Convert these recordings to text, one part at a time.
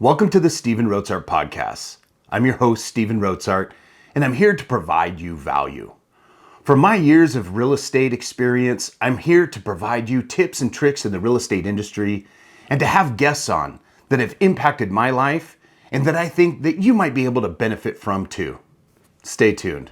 Welcome to the Stephen Rotsart podcast. I'm your host, Stephen Rotsart, and I'm here to provide you value. From my years of real estate experience, I'm here to provide you tips and tricks in the real estate industry and to have guests on that have impacted my life and that I think that you might be able to benefit from too. Stay tuned.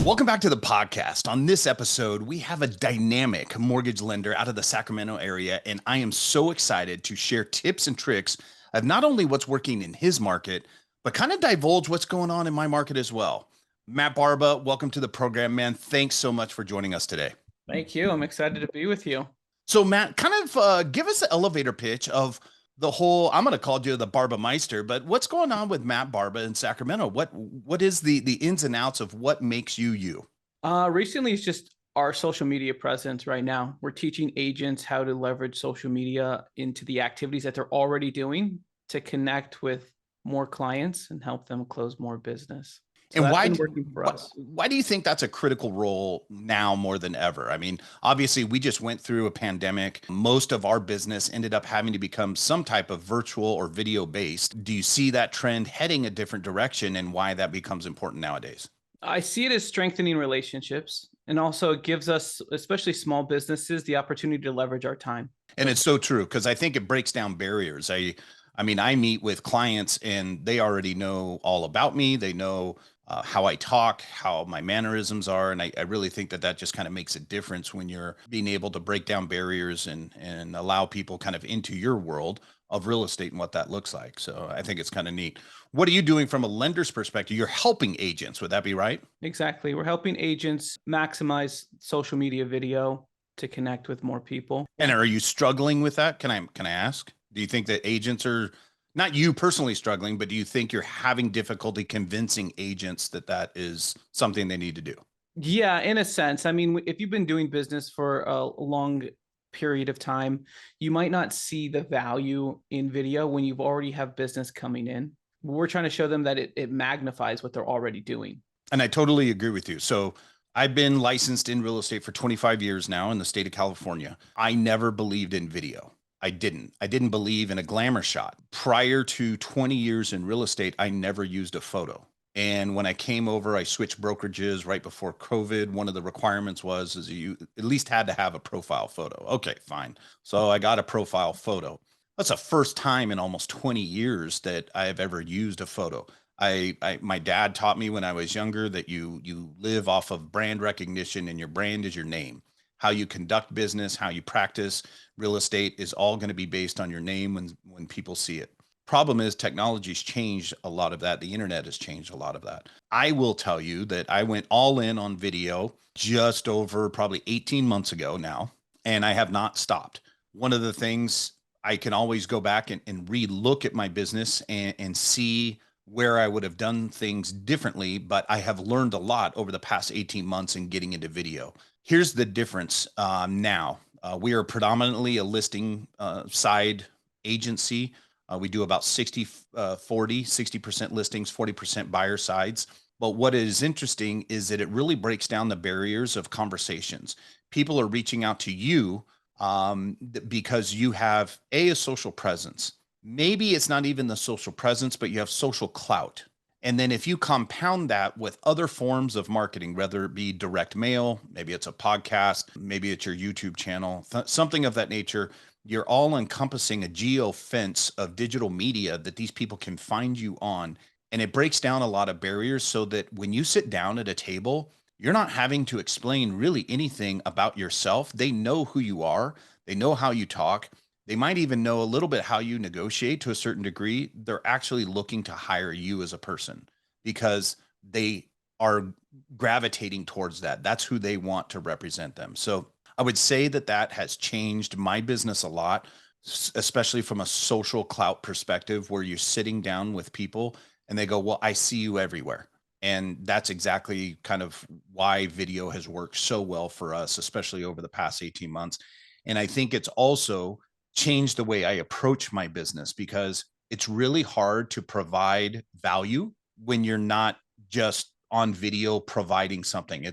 Welcome back to the podcast. On this episode, we have a dynamic mortgage lender out of the Sacramento area, and I am so excited to share tips and tricks of not only what's working in his market, but kind of divulge what's going on in my market as well. Matt Barba, welcome to the program, man. Thanks so much for joining us today. Thank you. I'm excited to be with you. So, Matt, kind of give us an elevator pitch of the whole. I'm going to call you the Barba Meister, but what's going on with Matt Barba in Sacramento? What is the ins and outs of what makes you you? Recently, it's just our social media presence right now. We're teaching agents how to leverage social media into the activities that they're already doing to connect with more clients and help them close more business. So And that's been working for us. why do you think that's a critical role now more than ever? I mean, obviously, we just went through a pandemic. Most of our business ended up having to become some type of virtual or video based. Do you see that trend heading a different direction and why that becomes important nowadays? I see it as strengthening relationships, and also it gives us, especially small businesses, the opportunity to leverage our time. And it's so true because I think it breaks down barriers. I mean, I meet with clients and they already know all about me. They know how I talk, how my mannerisms are. And I really think that that just kind of makes a difference when you're being able to break down barriers and allow people kind of into your world of real estate and what that looks like. So I think it's kind of neat. What are you doing from a lender's perspective? You're helping agents. Would that be right? Exactly. We're helping agents maximize social media video to connect with more people. And are you struggling with that? Can I ask? Do you think that agents are not you personally struggling, but do you think you're having difficulty convincing agents that that is something they need to do? Yeah, in a sense. I mean, if you've been doing business for a long period of time, you might not see the value in video when you've already have business coming in. We're trying to show them that it magnifies what they're already doing. And I totally agree with you. So I've been licensed in real estate for 25 years now in the state of California. I never believed in video. I didn't. I didn't believe in a glamour shot. Prior to 20 years in real estate, I never used a photo. And when I came over, I switched brokerages right before COVID. One of the requirements was is you at least had to have a profile photo. Okay, fine. So I got a profile photo. That's the first time in almost 20 years that I have ever used a photo. My dad taught me when I was younger that you live off of brand recognition and your brand is your name. How you conduct business, how you practice real estate is all going to be based on your name when people see it. Problem is technology's changed a lot of that. The internet has changed a lot of that. I will tell you that I went all in on video just over probably 18 months ago now, and I have not stopped. One of the things I can always go back and re-look at my business and see where I would have done things differently, but I have learned a lot over the past 18 months in getting into video. Here's the difference now. We are predominantly a listing side agency. We do about 60% listings, 40% buyer sides. But what is interesting is that it really breaks down the barriers of conversations. People are reaching out to you because you have a social presence. Maybe it's not even the social presence, but you have social clout. And then if you compound that with other forms of marketing, whether it be direct mail, maybe it's a podcast, maybe it's your YouTube channel, something of that nature, you're all encompassing a geo fence of digital media that these people can find you on. And it breaks down a lot of barriers so that when you sit down at a table, you're not having to explain really anything about yourself. They know who you are. They know how you talk. They might even know a little bit how you negotiate to a certain degree. They're actually looking to hire you as a person because they are gravitating towards that. That's who they want to represent them. So I would say that that has changed my business a lot, especially from a social clout perspective, where you're sitting down with people and they go, well, I see you everywhere. And that's exactly kind of why video has worked so well for us, especially over the past 18 months. And I think it's also changed the way I approach my business because it's really hard to provide value when you're not just on video providing something.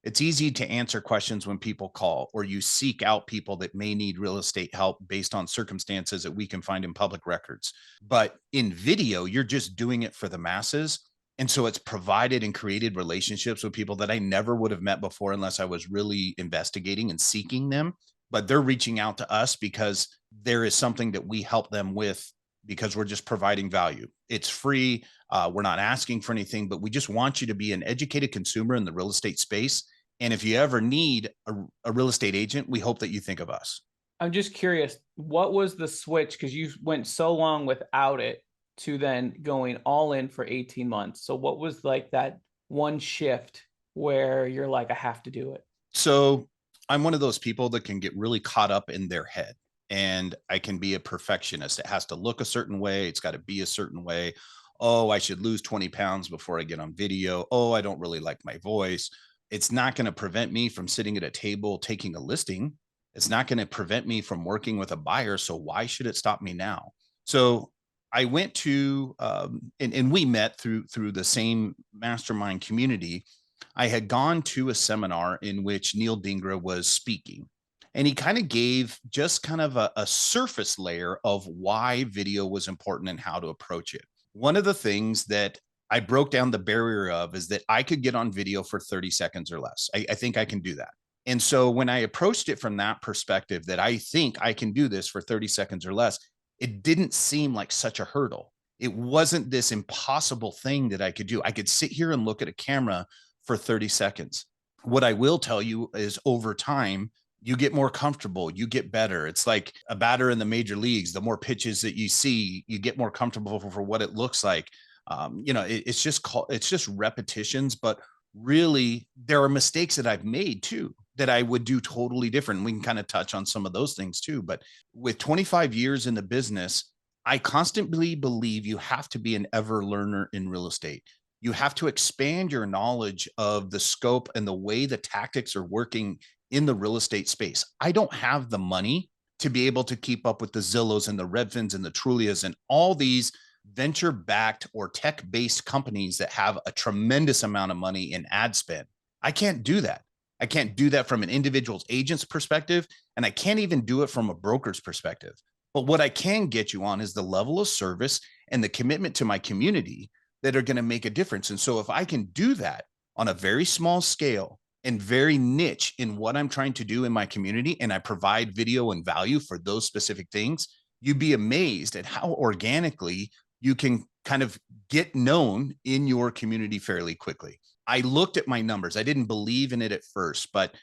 It's easy to answer questions when people call, or you seek out people that may need real estate help based on circumstances that we can find in public records. But in video, you're just doing it for the masses. And so it's provided and created relationships with people that I never would have met before unless I was really investigating and seeking them. But they're reaching out to us because there is something that we help them with because we're just providing value. It's free. We're not asking for anything, but we just want you to be an educated consumer in the real estate space. And if you ever need a real estate agent, we hope that you think of us. I'm just curious, what was the switch? Because you went so long without it to then going all in for 18 months. So what was like that one shift where you're like, I have to do it? So I'm one of those people that can get really caught up in their head, and I can be a perfectionist. It has to look a certain way. It's got to be a certain way. Oh, I should lose 20 pounds before I get on video. Oh, I don't really like my voice. It's not going to prevent me from sitting at a table taking a listing. It's not going to prevent me from working with a buyer. So why should it stop me now? So I went to and we met through the same mastermind community. I had gone to a seminar in which Neil Dingra was speaking, and he kind of gave just kind of a surface layer of why video was important and how to approach it. One of the things that I broke down the barrier of is that I could get on video for 30 seconds or less. I think I can do that. And so when I approached it from that perspective, that I think I can do this for 30 seconds or less, it didn't seem like such a hurdle. It wasn't this impossible thing that I could do. I could sit here and look at a camera for 30 seconds. What I will tell you is over time, you get more comfortable, you get better. It's like a batter in the major leagues. The more pitches that you see, you get more comfortable for what it looks like. It's just repetitions, but really there are mistakes that I've made too that I would do totally different. We can kind of touch on some of those things too. But with 25 years in the business, I constantly believe you have to be an ever learner in real estate. You have to expand your knowledge of the scope and the way the tactics are working in the real estate space. I don't have the money to be able to keep up with the Zillows and the Redfins and the Trulias and all these venture backed or tech based companies that have a tremendous amount of money in ad spend. I can't do that. I can't do that from an individual's agent's perspective, and I can't even do it from a broker's perspective. But what I can get you on is the level of service and the commitment to my community that are going to make a difference. And so if I can do that on a very small scale and very niche in what I'm trying to do in my community, and I provide video and value for those specific things, you'd be amazed at how organically you can kind of get known in your community fairly quickly. I looked at my numbers. I didn't believe in it at first, but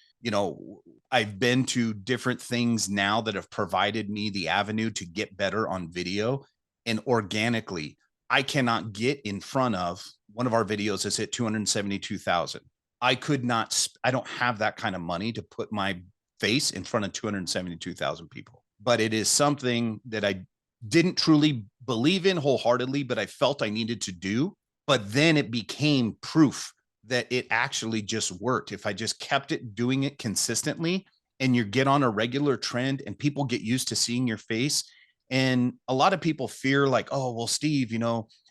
I've been to different things now that have provided me the avenue to get better on video, and organically I cannot get in front of one of our videos that's hit 272,000. I could not, I don't have that kind of money to put my face in front of 272,000 people. But it is something that I didn't truly believe in wholeheartedly, but I felt I needed to do. But then it became proof that it actually just worked. If I just kept it doing it consistently, and you get on a regular trend and people get used to seeing your face. And a lot of people fear like, oh, well, Steve,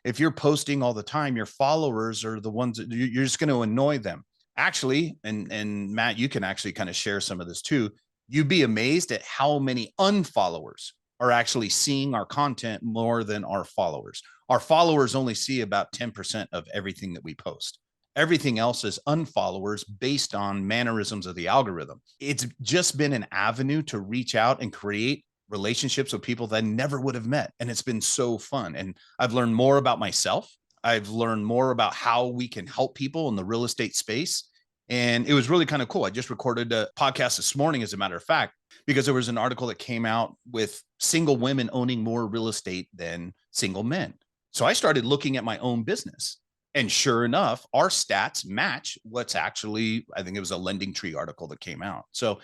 if you're posting all the time, your followers are the ones that you're just going to annoy them. Actually, and Matt, you can actually kind of share some of this too. You'd be amazed at how many unfollowers are actually seeing our content more than our followers. Our followers only see about 10% of everything that we post. Everything else is unfollowers based on mannerisms of the algorithm. It's just been an avenue to reach out and create relationships with people that I never would have met. And it's been so fun. And I've learned more about myself. I've learned more about how we can help people in the real estate space. And it was really kind of cool. I just recorded a podcast this morning, as a matter of fact, because there was an article that came out with single women owning more real estate than single men. So I started looking at my own business. And sure enough, our stats match what's actually, I think it was a Lending Tree article that came out. So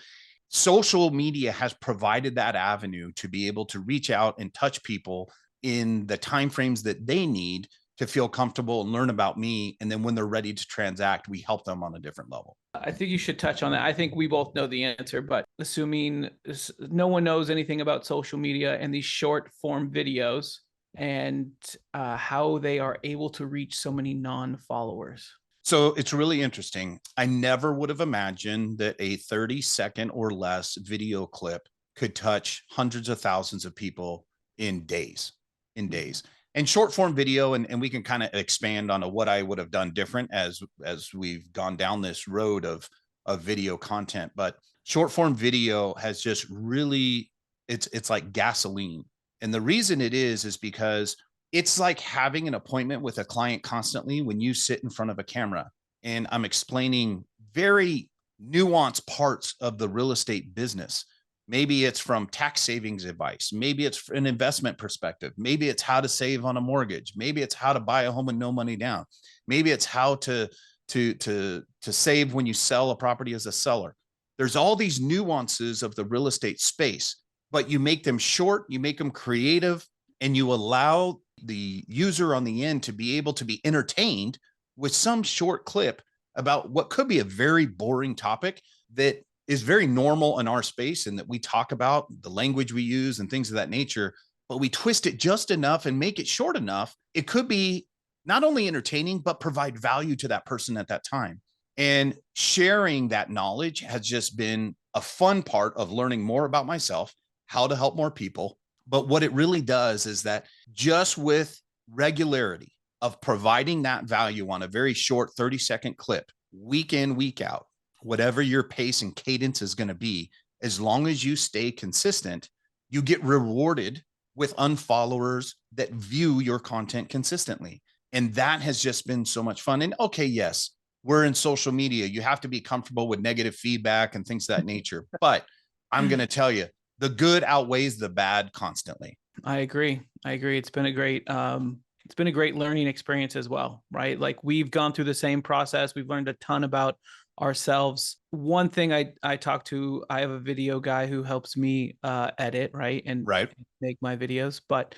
social media has provided that avenue to be able to reach out and touch people in the timeframes that they need to feel comfortable and learn about me. And then when they're ready to transact, we help them on a different level. I think you should touch on that. I think we both know the answer, but assuming no one knows anything about social media and these short form videos and how they are able to reach so many non-followers. So it's really interesting. I never would have imagined that a 30-second or less video clip could touch hundreds of thousands of people in days, in Mhm. days. And short form video, and we can kind of expand on what I would have done different as we've gone down this road of video content. But short form video has just really, it's like gasoline. And the reason it is because it's like having an appointment with a client constantly when you sit in front of a camera and I'm explaining very nuanced parts of the real estate business. Maybe it's from tax savings advice. Maybe it's an investment perspective. Maybe it's how to save on a mortgage. Maybe it's how to buy a home with no money down. Maybe it's how to save when you sell a property as a seller. There's all these nuances of the real estate space, but you make them short, you make them creative, and you allow the user on the end to be able to be entertained with some short clip about what could be a very boring topic that is very normal in our space and that we talk about the language we use and things of that nature, but we twist it just enough and make it short enough. It could be not only entertaining, but provide value to that person at that time. And sharing that knowledge has just been a fun part of learning more about myself, how to help more people. But what it really does is that just with regularity of providing that value on a very short 30-second clip, week in, week out, whatever your pace and cadence is going to be, as long as you stay consistent, you get rewarded with unfollowers that view your content consistently. And that has just been so much fun. And okay, yes, we're in social media. You have to be comfortable with negative feedback and things of that nature. But I'm going to tell you, the good outweighs the bad constantly. I agree. I agree. It's been a great learning experience as well, right? Like we've gone through the same process. We've learned a ton about ourselves. One thing I talk to, I have a video guy who helps me edit, right? And Right. make my videos. But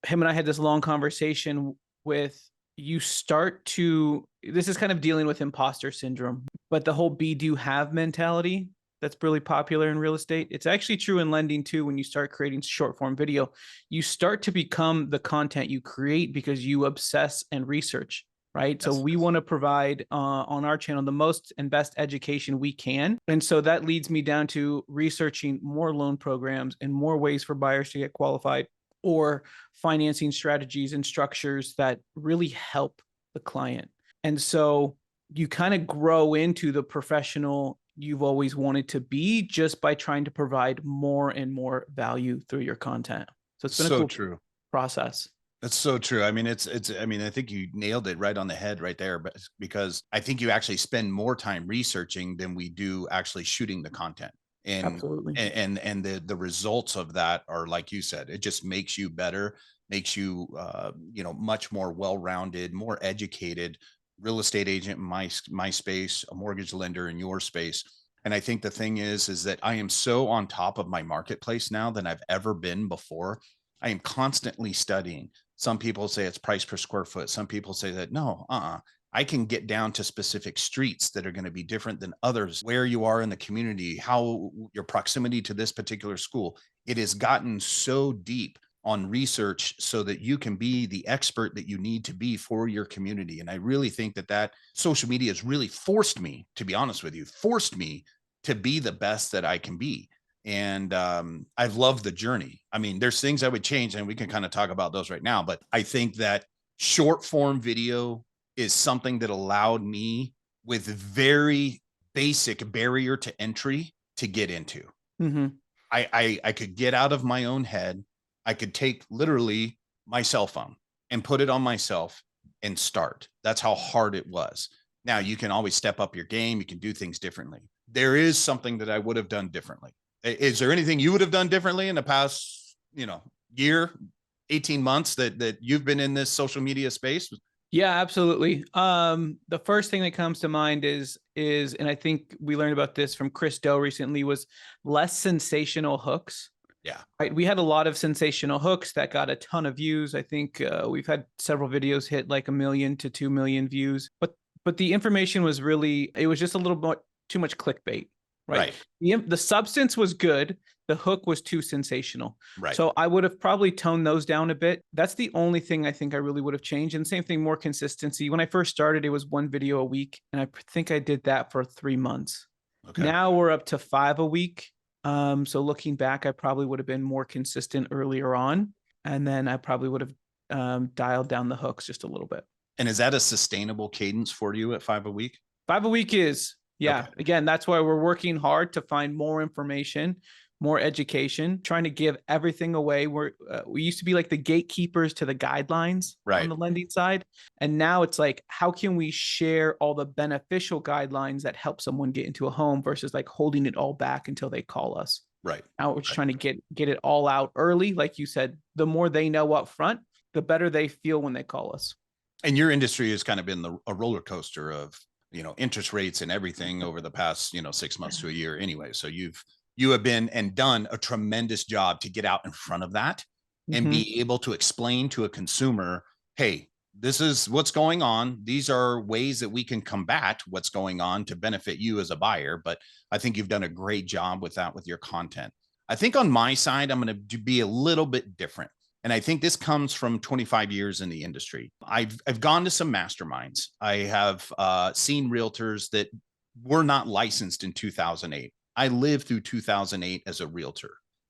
him and I had this long conversation with you start to, this is kind of dealing with imposter syndrome, but the whole be do have mentality that's really popular in real estate. It's actually true in lending too. When you start creating short form video, you start to become the content you create because you obsess and research, right? So Yes. we want to provide on our channel the most and best education we can. And so that leads me down to researching more loan programs and more ways for buyers to get qualified, or financing strategies and structures that really help the client. And so you kind of grow into the professional you've always wanted to be just by trying to provide more and more value through your content. So it's been a So cool true. process. That's so true. I mean, I mean, I think you nailed it right on the head right there, but because I think you actually spend more time researching than we do actually shooting the content. And Absolutely. and the results of that are like you said, it just makes you better, makes you much more well-rounded, more educated real estate agent in my space, a mortgage lender in your space. And I think the thing is that I am so on top of my marketplace now than I've ever been before. I am constantly studying. Some people say it's price per square foot. Some people say that no, I can get down to specific streets that are going to be different than others, where you are in the community, how your proximity to this particular school. It has gotten so deep on research so that you can be the expert that you need to be for your community. And I really think that social media has really forced me, to be honest with you, forced me to be the best that I can be. And I've loved the journey. I mean, there's things I would change, and we can kind of talk about those right now. But I think that short form video is something that allowed me with very basic barrier to entry to get into. Mm-hmm. I could get out of my own head. I could take literally my cell phone and put it on myself and start. That's how hard it was. Now you can always step up your game. You can do things differently. There is something that I would have done differently. Is there anything you would have done differently in the past, year, 18 months that you've been in this social media space? Yeah, absolutely. The first thing that comes to mind is, and I think we learned about this from Chris Do recently, was less sensational hooks. Yeah. Right. We had a lot of sensational hooks that got a ton of views. I think we've had several videos hit like 1 million to 2 million views, but the information was really, it was just a little bit too much clickbait, right? Right. The substance was good. the hook was too sensational. Right. So I would have probably toned those down a bit. That's the only thing I think I really would have changed. And same thing, more consistency. When I first started, it was one video a week. And I think I did that for 3 months. Okay. Now we're up to 5 a week. So looking back, I probably would have been more consistent earlier on. And then I probably would have dialed down the hooks just a little bit. And is that a sustainable cadence for you at 5 a week? 5 a week is, yeah. Okay. Again, that's why we're working hard to find more information, more education, trying to give everything away. We used to be like the gatekeepers to the guidelines on the lending side. And now it's like, how can we share all the beneficial guidelines that help someone get into a home versus like holding it all back until they call us. Right. Now we're just trying to get it all out early. Like you said, the more they know up front, the better they feel when they call us. And your industry has kind of been a roller coaster of, interest rates and everything over the past, 6 months to a year anyway. So you have been and done a tremendous job to get out in front of that and be able to explain to a consumer, hey, this is what's going on. These are ways that we can combat what's going on to benefit you as a buyer. But I think you've done a great job with that, with your content. I think on my side, I'm going to be a little bit different. And I think this comes from 25 years in the industry. I've gone to some masterminds. I have seen realtors that were not licensed in 2008. I lived through 2008 as a realtor.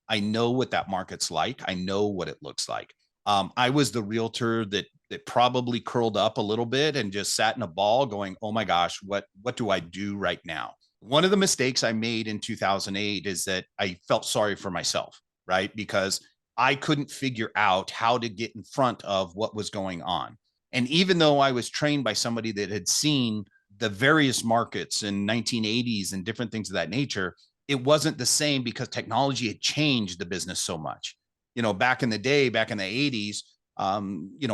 I know what that market's like. I know what it looks like. I was the realtor that probably curled up a little bit and just sat in a ball going, oh my gosh, what do I do right now? One of the mistakes I made in 2008 is that I felt sorry for myself, right? Because I couldn't figure out how to get in front of what was going on. And even though I was trained by somebody that had seen the various markets in 1980s and different things of that nature, it wasn't the same because technology had changed the business so much. Back in the day, back in the 80s,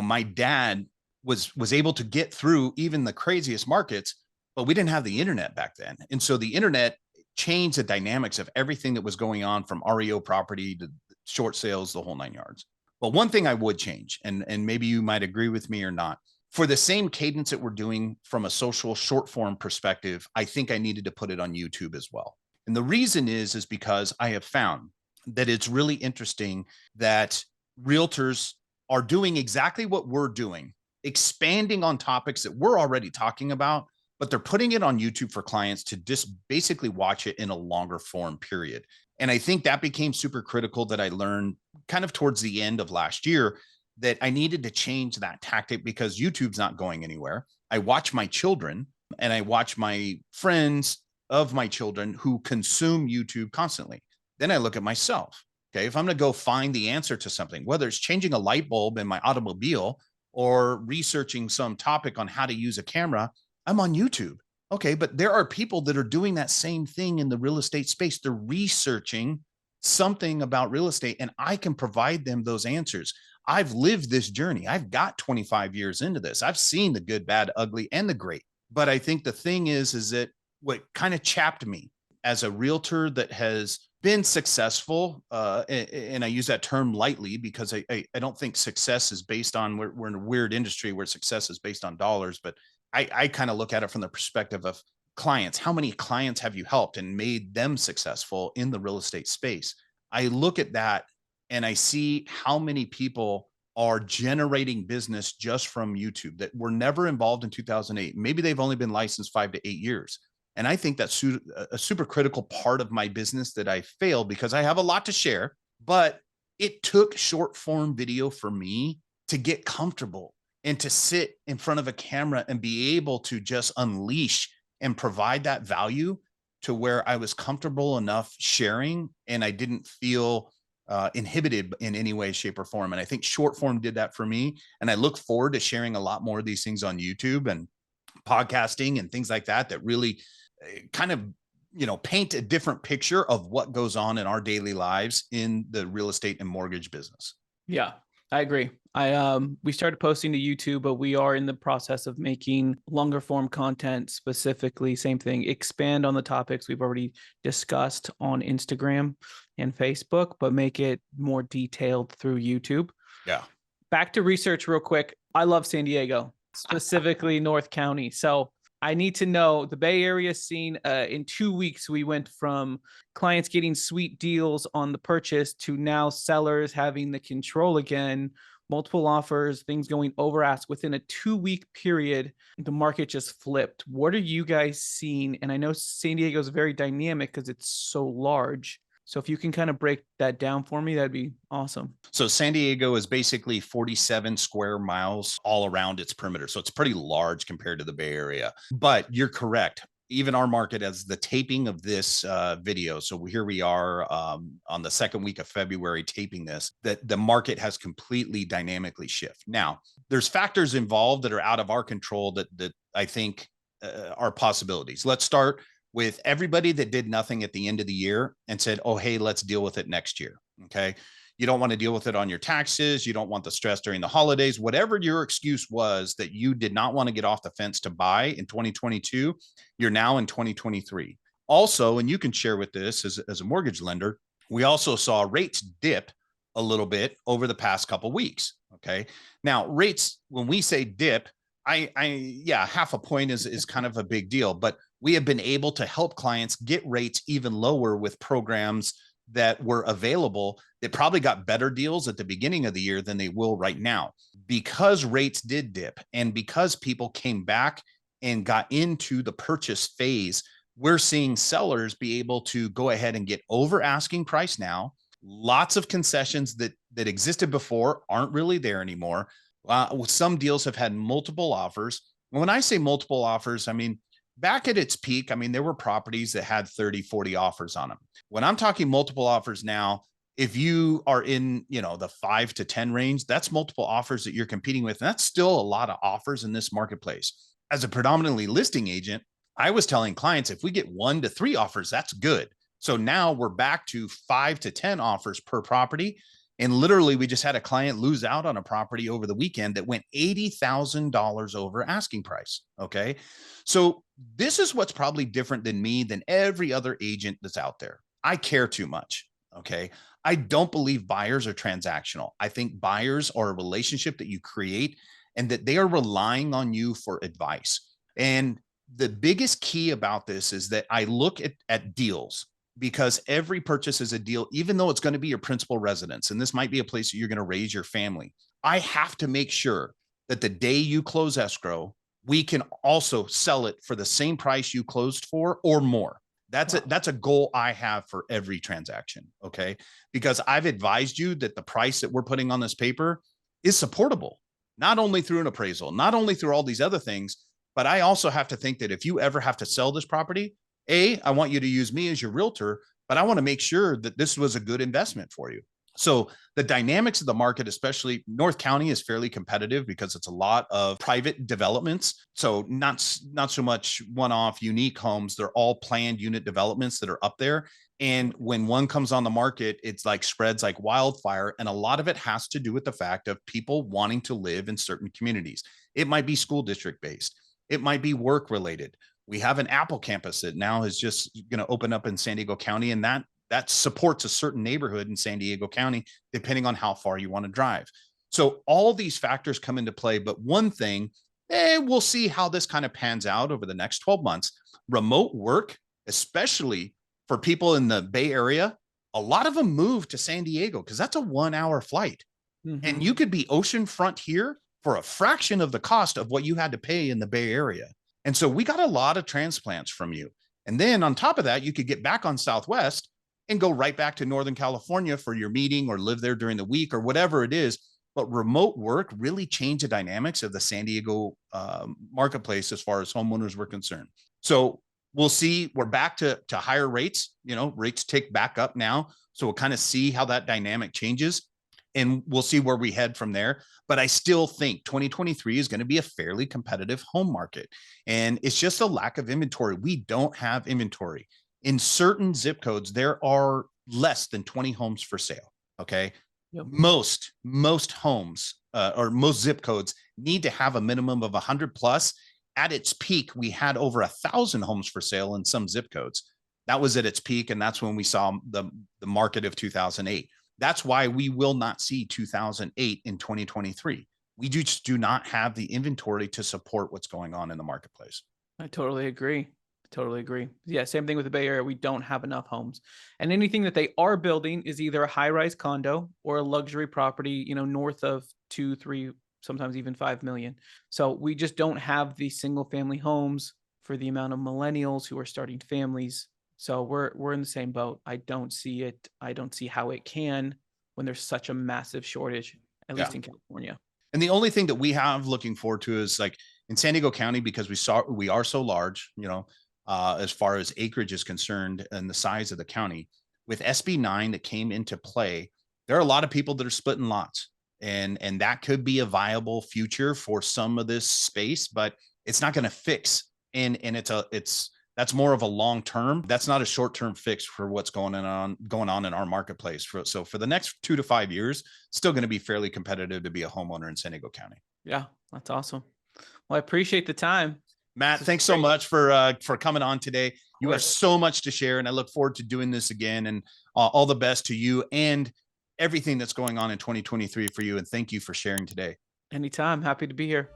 my dad was able to get through even the craziest markets, but we didn't have the internet back then. And so the internet changed the dynamics of everything that was going on, from REO property to short sales, the whole 9 yards. But one thing I would change, and maybe you might agree with me or not, for the same cadence that we're doing from a social short form perspective, I think I needed to put it on YouTube as well. And the reason is because I have found that it's really interesting that realtors are doing exactly what we're doing, expanding on topics that we're already talking about, but they're putting it on YouTube for clients to just basically watch it in a longer form period. And I think that became super critical, that I learned kind of towards the end of last year, that I needed to change that tactic because YouTube's not going anywhere. I watch my children and I watch my friends of my children who consume YouTube constantly. Then I look at myself. Okay, if I'm going to go find the answer to something, whether it's changing a light bulb in my automobile or researching some topic on how to use a camera, I'm on YouTube. Okay, but there are people that are doing that same thing in the real estate space. They're researching something about real estate, and I can provide them those answers. I've lived this journey. I've got 25 years into this. I've seen the good, bad, ugly, and the great. But I think the thing is that what kind of chapped me as a realtor that has been successful, and I use that term lightly because I don't think success is based on, we're in a weird industry where success is based on dollars, but I kind of look at it from the perspective of clients. How many clients have you helped and made them successful in the real estate space? I look at that and I see how many people are generating business just from YouTube that were never involved in 2008. Maybe they've only been licensed 5 to 8 years. And I think that's a super critical part of my business that I failed because I have a lot to share, but it took short form video for me to get comfortable and to sit in front of a camera and be able to just unleash and provide that value to where I was comfortable enough sharing and I didn't feel inhibited in any way, shape, or form. And I think short form did that for me. And I look forward to sharing a lot more of these things on YouTube and podcasting and things like that, that really kind of, paint a different picture of what goes on in our daily lives in the real estate and mortgage business. Yeah, I agree. We started posting to YouTube, but we are in the process of making longer form content, specifically, same thing, expand on the topics we've already discussed on Instagram and Facebook, but make it more detailed through YouTube. Yeah. Back to research real quick. I love San Diego, specifically North County. So I need to know the Bay Area scene. In 2 weeks, we went from clients getting sweet deals on the purchase to now sellers having the control again, multiple offers, things going over ask within a 2 week period. The market just flipped. What are you guys seeing? And I know San Diego is very dynamic because it's so large. So if you can kind of break that down for me, that'd be awesome. So San Diego is basically 47 square miles all around its perimeter. So it's pretty large compared to the Bay Area. But you're correct. Even our market, as the taping of this video, so here we are on the second week of February taping this, that the market has completely dynamically shifted. Now, there's factors involved that are out of our control that I think are possibilities. Let's start with everybody that did nothing at the end of the year and said, oh, hey, let's deal with it next year. Okay. You don't want to deal with it on your taxes. You don't want the stress during the holidays. Whatever your excuse was that you did not want to get off the fence to buy in 2022, you're now in 2023. Also, and you can share with this as a mortgage lender, we also saw rates dip a little bit over the past couple of weeks. Okay. Now, rates, when we say dip, yeah, half a point is kind of a big deal, but we have been able to help clients get rates even lower with programs that were available that probably got better deals at the beginning of the year than they will right now, because rates did dip and because people came back and got into the purchase phase. We're seeing sellers be able to go ahead and get over asking price now. Lots of concessions that existed before aren't really there anymore. Some deals have had multiple offers. When I say multiple offers, I mean, back at its peak, I mean, there were properties that had 30, 40 offers on them. When I'm talking multiple offers now, if you are in, the 5 to 10 range, that's multiple offers that you're competing with. And that's still a lot of offers in this marketplace. As a predominantly listing agent, I was telling clients, if we get 1 to 3 offers, that's good. So now we're back to 5 to 10 offers per property. And literally, we just had a client lose out on a property over the weekend that went $80,000 over asking price. Okay. So this is what's probably different than me, than every other agent that's out there. I care too much. Okay. I don't believe buyers are transactional. I think buyers are a relationship that you create and that they are relying on you for advice. And the biggest key about this is that I look at deals, because every purchase is a deal, even though it's going to be your principal residence. And this might be a place that you're going to raise your family. I have to make sure that the day you close escrow, we can also sell it for the same price you closed for or more. That's a goal I have for every transaction. Okay. Because I've advised you that the price that we're putting on this paper is supportable, not only through an appraisal, not only through all these other things, but I also have to think that if you ever have to sell this property, I want you to use me as your realtor, but I want to make sure that this was a good investment for you. So the dynamics of the market, especially North County, is fairly competitive because it's a lot of private developments. So not so much one-off unique homes. They're all planned unit developments that are up there. And when one comes on the market, it's like spreads like wildfire. And a lot of it has to do with the fact of people wanting to live in certain communities. It might be school district based. It might be work related. We have an Apple campus that now is just going to open up in San Diego County, and that supports a certain neighborhood in San Diego County, depending on how far you want to drive. So all these factors come into play. But one thing, we'll see how this kind of pans out over the next 12 months. Remote work, especially for people in the Bay Area, a lot of them move to San Diego because that's a 1 hour flight. Mm-hmm. And you could be oceanfront here for a fraction of the cost of what you had to pay in the Bay Area. And so we got a lot of transplants from you. And then on top of that, you could get back on Southwest and go right back to Northern California for your meeting or live there during the week or whatever it is. But remote work really changed the dynamics of the San Diego marketplace as far as homeowners were concerned. So we'll see. We're back to higher rates. Rates tick back up now. So we'll kind of see how that dynamic changes. And we'll see where we head from there. But I still think 2023 is going to be a fairly competitive home market. And it's just a lack of inventory. We don't have inventory. In certain zip codes, there are less than 20 homes for sale. Okay. Yep. Most homes or most zip codes need to have a minimum of 100 plus. At its peak, we had over 1,000 homes for sale in some zip codes. That was at its peak. And that's when we saw the market of 2008. That's why we will not see 2008 in 2023. We just do not have the inventory to support what's going on in the marketplace. I totally agree. Totally agree. Yeah, same thing with the Bay Area. We don't have enough homes. And anything that they are building is either a high-rise condo or a luxury property, north of 2, 3, sometimes even 5 million. So we just don't have the single family homes for the amount of millennials who are starting families. So we're in the same boat. I don't see it. I don't see how it can when there's such a massive shortage, at Yeah. least in California. And the only thing that we have looking forward to is like in San Diego County, because we are so large, as far as acreage is concerned and the size of the county. With SB9 that came into play, there are a lot of people that are splitting lots, and that could be a viable future for some of this space, but it's not going to fix. And it's that's more of a long term. That's not a short term fix for what's going on in our marketplace. So for the next 2 to 5 years, still going to be fairly competitive to be a homeowner in San Diego County. Yeah, that's awesome. Well, I appreciate the time. Matt, This is thanks so great. much for coming on today. Of You have course. so much to share, and I look forward to doing this again. And all the best to you and everything that's going on in 2023 for you. And thank you for sharing today. Anytime. Happy to be here.